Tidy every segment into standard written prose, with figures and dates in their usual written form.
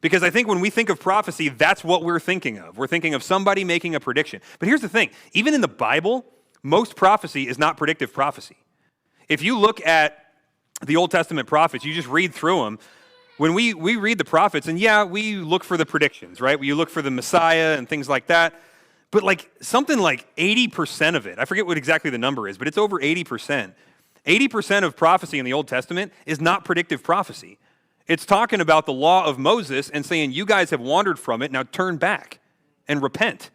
Because I think when we think of prophecy, that's what we're thinking of. We're thinking of somebody making a prediction. But here's the thing. Even in the Bible, most prophecy is not predictive prophecy. If you look at the Old Testament prophets, you just read through them. When we read the prophets, and yeah, we look for the predictions, right? You look for the Messiah and things like that. But like something like 80% of it, I forget what exactly the number is, but it's over 80%. 80% of prophecy in the Old Testament is not predictive prophecy. It's talking about the law of Moses and saying, you guys have wandered from it, now turn back and repent.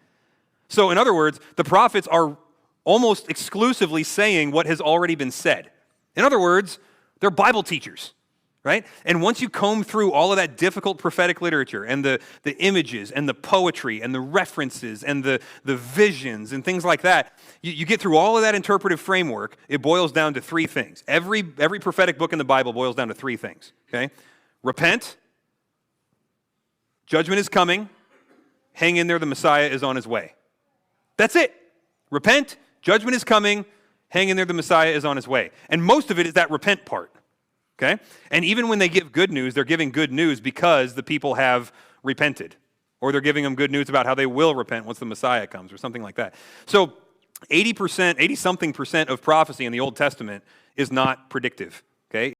So in other words, the prophets are almost exclusively saying what has already been said. In other words, they're Bible teachers, right? And once you comb through all of that difficult prophetic literature and the images and the poetry and the references and the visions and things like that, you get through all of that interpretive framework, it boils down to three things. Every prophetic book in the Bible boils down to three things, okay? Repent, judgment is coming, hang in there, the Messiah is on his way. That's it. Repent, judgment is coming, hang in there, the Messiah is on his way. And most of it is that repent part, okay? And even when they give good news, they're giving good news because the people have repented. Or they're giving them good news about how they will repent once the Messiah comes or something like that. So 80%, 80-something% of prophecy in the Old Testament is not predictive, okay?